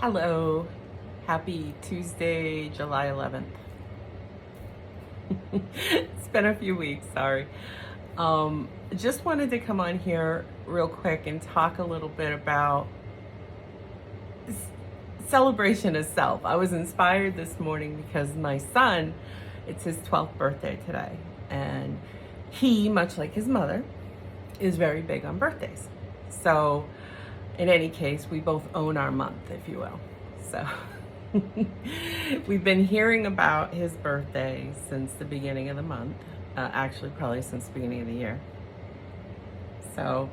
Hello, happy Tuesday, July 11th. It's been a few weeks, sorry. Just wanted to come on here real quick and talk a little bit about celebration of self. I was inspired this morning because my son, it's his 12th birthday today, and he, much like his mother, is very big on birthdays. So in any case, we both own our month, if you will. So we've been hearing about his birthday since the beginning of the month, actually probably since the beginning of the year. So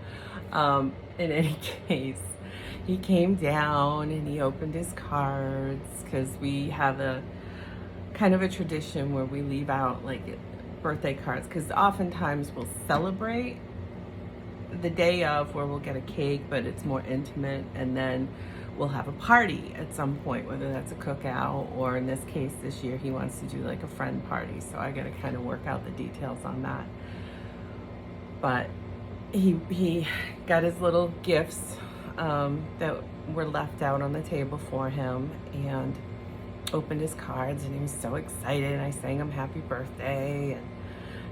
in any case, he came down and he opened his cards, because we have a kind of a tradition where we leave out like birthday cards, because oftentimes we'll celebrate the day of, where we'll get a cake, but it's more intimate, and then we'll have a party at some point, whether that's a cookout, or in this case this year he wants to do like a friend party, so I gotta kind of work out the details on that. But he got his little gifts that were left out on the table for him, and opened his cards, and he was so excited. I sang him happy birthday,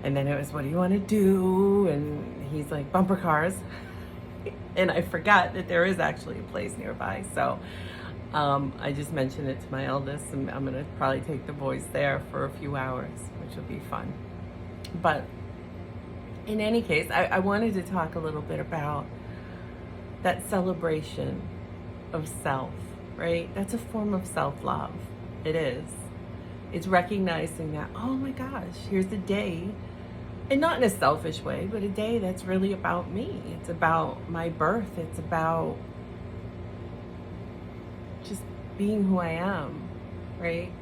and then it was, what do you want to do? And he's like, bumper cars. And I forgot that there is actually a place nearby. So I just mentioned it to my eldest, and I'm gonna probably take the boys there for a few hours, which will be fun. But in any case, I wanted to talk a little bit about that celebration of self, right? That's a form of self-love. It is. It's recognizing that, oh my gosh, here's a day, and not in a selfish way, but a day that's really about me. It's about my birth. It's about just being who I am, right?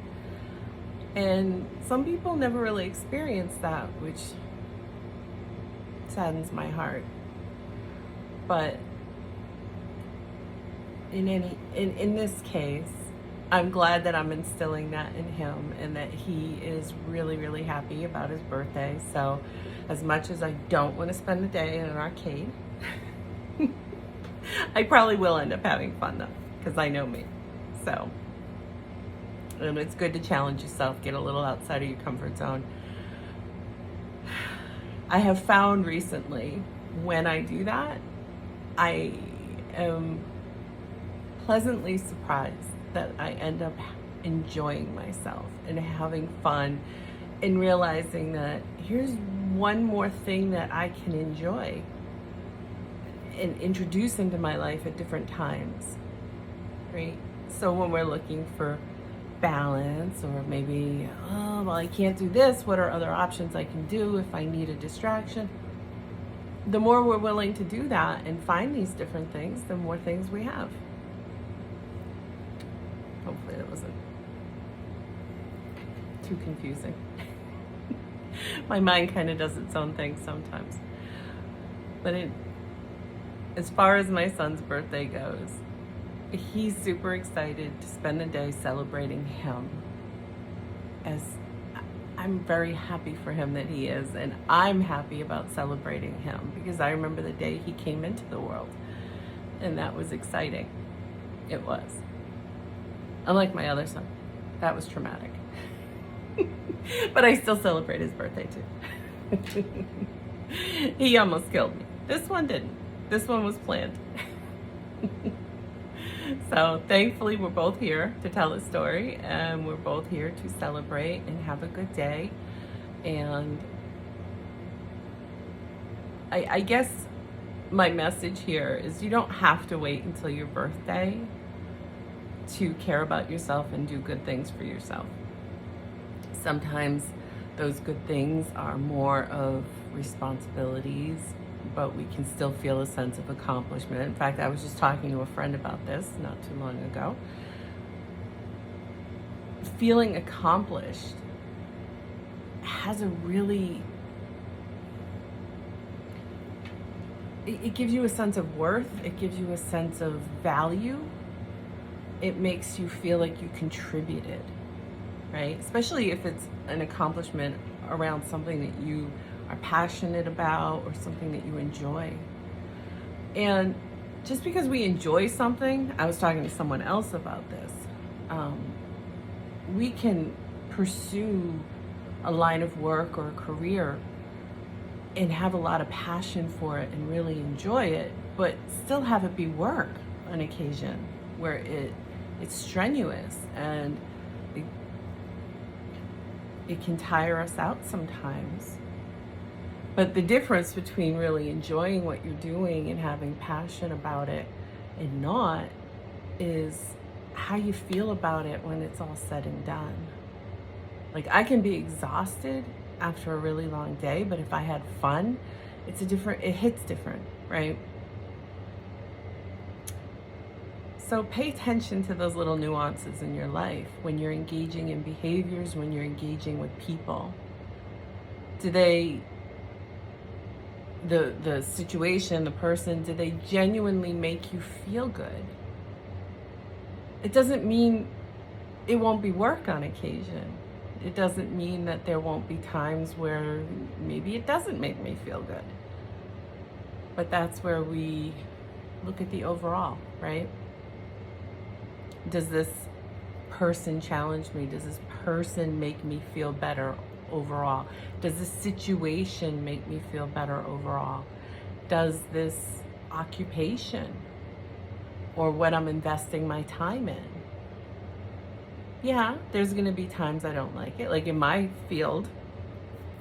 And some people never really experience that, which saddens my heart. But in this case, I'm glad that I'm instilling that in him, and that he is really, really happy about his birthday. So as much as I don't want to spend the day in an arcade, I probably will end up having fun though, because I know me. So, and it's good to challenge yourself, get a little outside of your comfort zone. I have found recently, when I do that, I am pleasantly surprised that I end up enjoying myself and having fun, and realizing that here's one more thing that I can enjoy and introduce into my life at different times, right? So when we're looking for balance, or maybe, oh, well, I can't do this, what are other options I can do if I need a distraction? The more we're willing to do that and find these different things, the more things we have. Hopefully that wasn't too confusing. My mind kind of does its own thing sometimes. But as far as my son's birthday goes, he's super excited to spend the day celebrating him. As I'm very happy for him that he is, and I'm happy about celebrating him, because I remember the day he came into the world, and that was exciting. It was. Unlike my other son, that was traumatic. But I still celebrate his birthday too. He almost killed me. This one didn't. This one was planned. So thankfully we're both here to tell a story, and we're both here to celebrate and have a good day. And I guess my message here is, you don't have to wait until your birthday to care about yourself and do good things for yourself. Sometimes those good things are more of responsibilities, but we can still feel a sense of accomplishment. In fact, I was just talking to a friend about this not too long ago. Feeling accomplished has a really, it gives you a sense of worth. It gives you a sense of value. It makes you feel like you contributed, right? Especially if it's an accomplishment around something that you are passionate about, or something that you enjoy. And just because we enjoy something, I was talking to someone else about this, we can pursue a line of work or a career and have a lot of passion for it and really enjoy it, but still have it be work on occasion where it's strenuous and it can tire us out sometimes. But the difference between really enjoying what you're doing and having passion about it and not is how you feel about it when it's all said and done. Like, I can be exhausted after a really long day, but if I had fun, it hits different, right? So pay attention to those little nuances in your life when you're engaging in behaviors, when you're engaging with people. Do they, the situation, the person, do they genuinely make you feel good? It doesn't mean it won't be work on occasion. It doesn't mean that there won't be times where maybe it doesn't make me feel good. But that's where we look at the overall, right? Does this person challenge me? Does this person make me feel better overall? Does this situation make me feel better overall? Does this occupation or what I'm investing my time in? Yeah, there's going to be times I don't like it. Like in my field,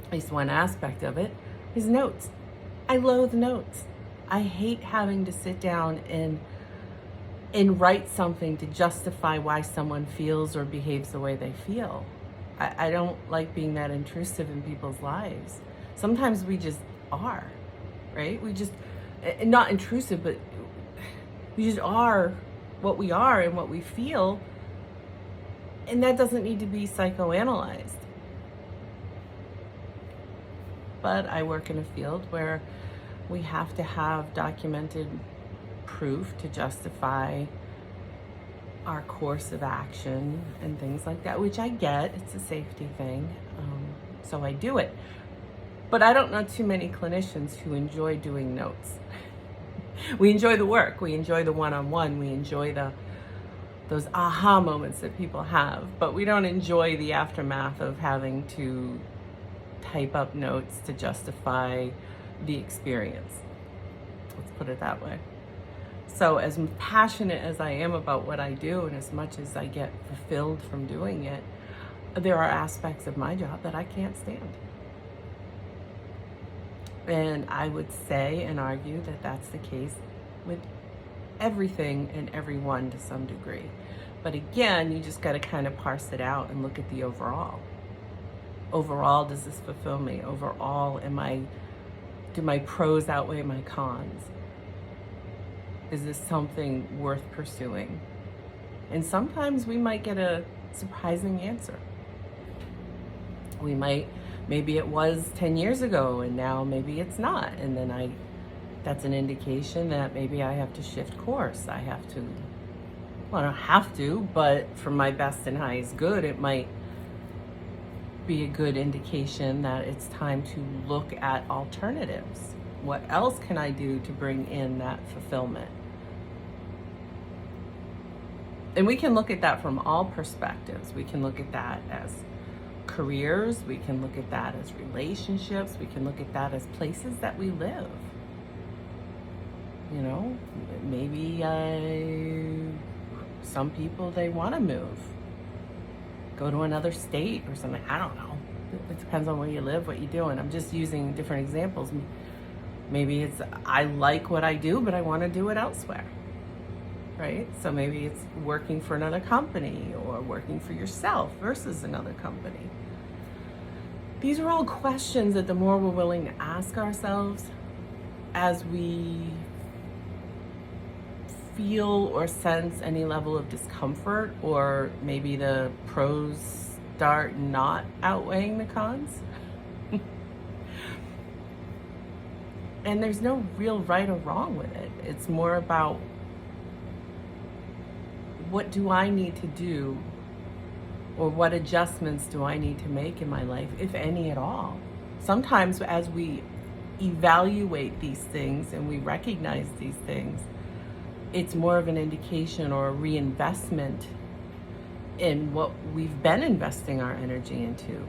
at least one aspect of it is notes. I loathe notes. I hate having to sit down and write something to justify why someone feels or behaves the way they feel. I don't like being that intrusive in people's lives. Sometimes we just are, right? We just, not intrusive, but we just are what we are and what we feel. And that doesn't need to be psychoanalyzed. But I work in a field where we have to have documented proof to justify our course of action and things like that, which I get. It's a safety thing, so I do it. But I don't know too many clinicians who enjoy doing notes. We enjoy the work, we enjoy the one-on-one, we enjoy those aha moments that people have, but we don't enjoy the aftermath of having to type up notes to justify the experience. Let's put it that way. So as passionate as I am about what I do and as much as I get fulfilled from doing it, there are aspects of my job that I can't stand. And I would say and argue that that's the case with everything and everyone to some degree. But again, you just got to kind of parse it out and look at the overall. Overall, does this fulfill me? Overall, do my pros outweigh my cons? Is this something worth pursuing? And sometimes we might get a surprising answer. Maybe it was 10 years ago and now maybe it's not. And then that's an indication that maybe I have to shift course. I don't have to, but for my best and highest good, it might be a good indication that it's time to look at alternatives. What else can I do to bring in that fulfillment? And we can look at that from all perspectives. We can look at that as careers. We can look at that as relationships. We can look at that as places that we live. You know, maybe some people, they want to move, go to another state or something. I don't know. It depends on where you live, what you do. And I'm just using different examples. Maybe it's, I like what I do, but I want to do it elsewhere, right? So maybe it's working for another company or working for yourself versus another company. These are all questions that the more we're willing to ask ourselves as we feel or sense any level of discomfort, or maybe the pros start not outweighing the cons. And there's no real right or wrong with it. It's more about, what do I need to do, or what adjustments do I need to make in my life, if any at all? Sometimes as we evaluate these things and we recognize these things, it's more of an indication or a reinvestment in what we've been investing our energy into.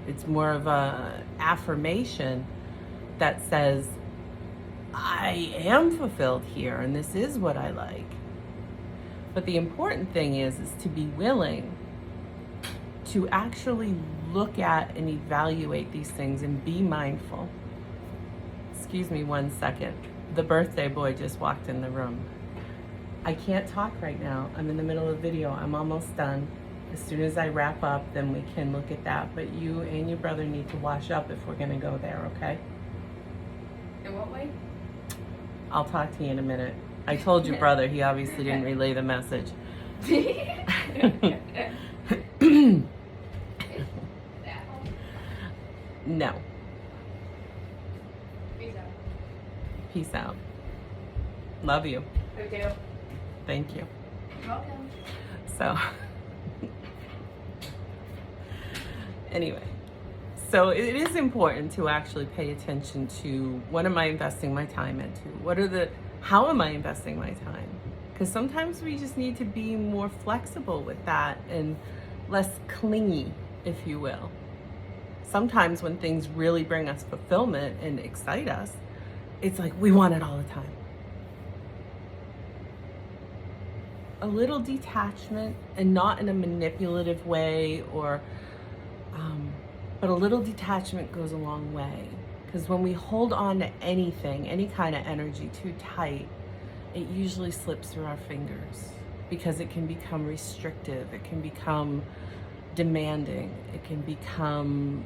It's more of a affirmation that says, I am fulfilled here and this is what I like. But the important thing is to be willing to actually look at and evaluate these things and be mindful. Excuse me 1 second. The birthday boy just walked in the room. I can't talk right now. I'm in the middle of the video. I'm almost done. As soon as I wrap up, then we can look at that. But you and your brother need to wash up if we're going to go there, okay? In what way? I'll talk to you in a minute. I told your brother. He obviously didn't relay the message. No. Peace out. Peace out. Love you. Love you. Thank you. You're welcome. So, anyway, so it is important to actually pay attention to what am I investing my time into? How am I investing my time? Because sometimes we just need to be more flexible with that and less clingy, if you will. Sometimes when things really bring us fulfillment and excite us, it's like we want it all the time. A little detachment, and not in a manipulative way, but a little detachment goes a long way. Because when we hold on to anything, any kind of energy too tight, it usually slips through our fingers because it can become restrictive, it can become demanding, it can become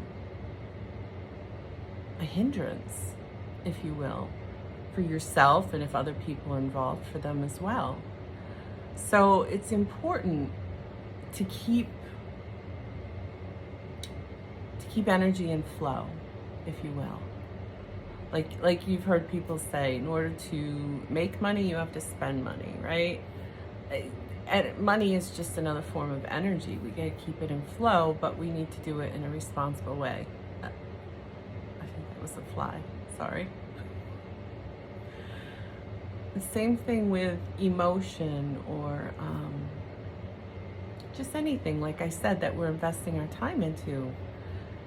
a hindrance, if you will, for yourself, and if other people are involved, for them as well. So it's important to keep energy in flow, if you will. Like you've heard people say, in order to make money, you have to spend money, right? And money is just another form of energy. We gotta keep it in flow, but we need to do it in a responsible way. I think that was a fly, sorry. The same thing with emotion or just anything, like I said, that we're investing our time into.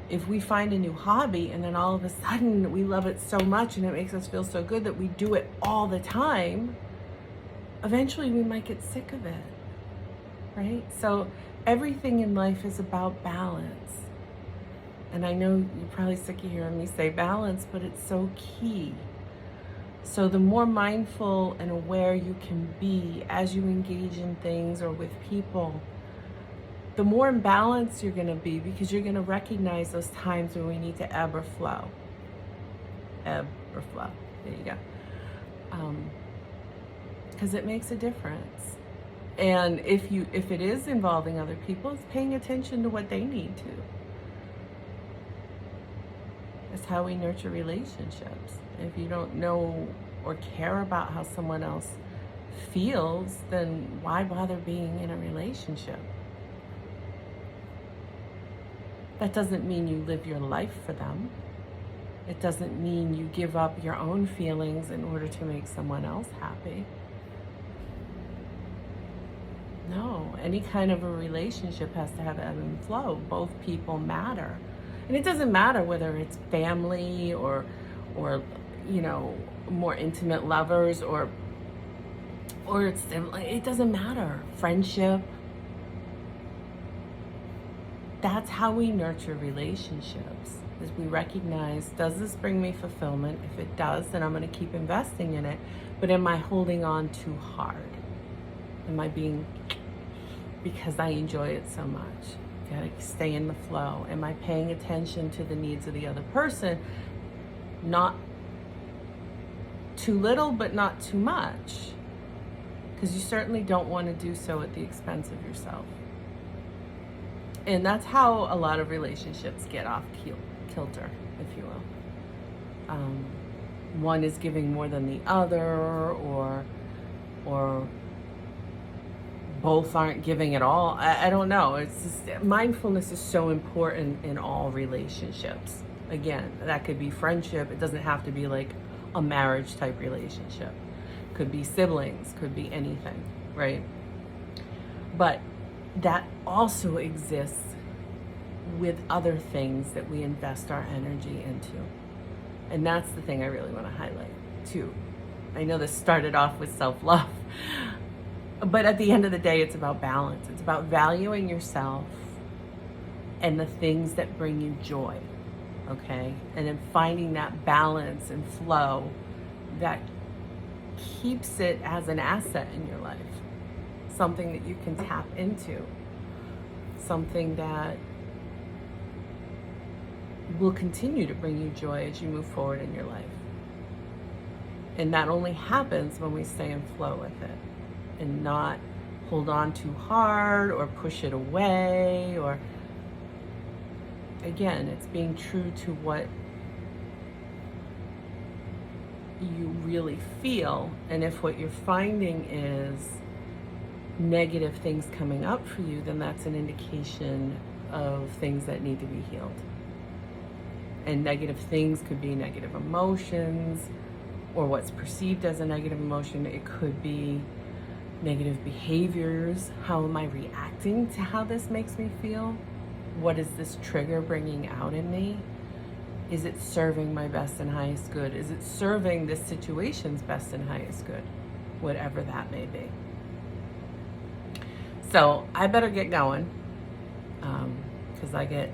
If we find a new hobby and then all of a sudden we love it so much and it makes us feel so good that we do it all the time, eventually we might get sick of it, right? So everything in life is about balance. And I know you're probably sick of hearing me say balance, but it's so key. So the more mindful and aware you can be as you engage in things or with people, the more in balance you're going to be, because you're going to recognize those times when we need to ebb or flow. Ebb or flow. There you go. Because it makes a difference. And if it is involving other people, it's paying attention to what they need to. It's how we nurture relationships. If you don't know or care about how someone else feels, then why bother being in a relationship? That doesn't mean you live your life for them. It doesn't mean you give up your own feelings in order to make someone else happy. No, any kind of a relationship has to have ebb and flow. Both people matter. And it doesn't matter whether it's family or you know, more intimate lovers or it doesn't matter. Friendship. That's how we nurture relationships, is we recognize, does this bring me fulfillment? If it does, then I'm going to keep investing in it. But am I holding on too hard? Am I being, because I enjoy it so much? Gotta stay in the flow. Am I paying attention to the needs of the other person? Not too little, but not too much. Because you certainly don't want to do so at the expense of yourself. And that's how a lot of relationships get off kilter, if you will. One is giving more than the other, or both aren't giving at all. I don't know. It's just, mindfulness is so important in all relationships. Again, that could be friendship. It doesn't have to be like a marriage type relationship. Could be siblings, could be anything, right? But that also exists with other things that we invest our energy into. And that's the thing I really want to highlight too. I know this started off with self-love, but at the end of the day, it's about balance. It's about valuing yourself and the things that bring you joy, okay? And then finding that balance and flow that keeps it as an asset in your life, something that you can tap into, something that will continue to bring you joy as you move forward in your life. And that only happens when we stay in flow with it and not hold on too hard or push it away. Or again, it's being true to what you really feel. And if what you're finding is negative things coming up for you, then that's an indication of things that need to be healed. And negative things could be negative emotions, or what's perceived as a negative emotion. It could be negative behaviors. How am I reacting to how this makes me feel? What is this trigger bringing out in me? Is it serving my best and highest good? Is it serving this situation's best and highest good? Whatever that may be. So I better get going, because I get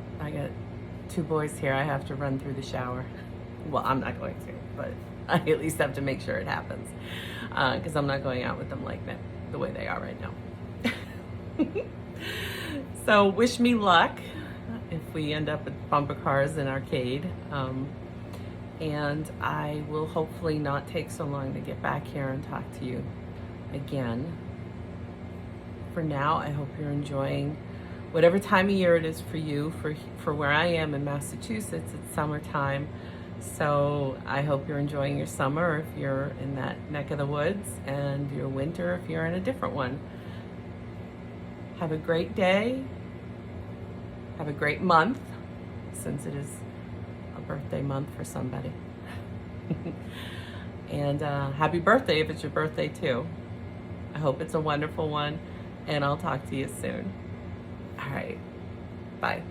2 boys here. I have to run through the shower. Well, I'm not going to, but I at least have to make sure it happens, because I'm not going out with them like that, the way they are right now. So wish me luck if we end up with bumper cars in arcade. And I will hopefully not take so long to get back here and talk to you again. For now, I hope you're enjoying whatever time of year it is for you. For where I am in Massachusetts, it's summertime. So I hope you're enjoying your summer if you're in that neck of the woods, and your winter if you're in a different one. Have a great day. Have a great month, since it is a birthday month for somebody. And happy birthday if it's your birthday too. I hope it's a wonderful one, and I'll talk to you soon. All right, bye.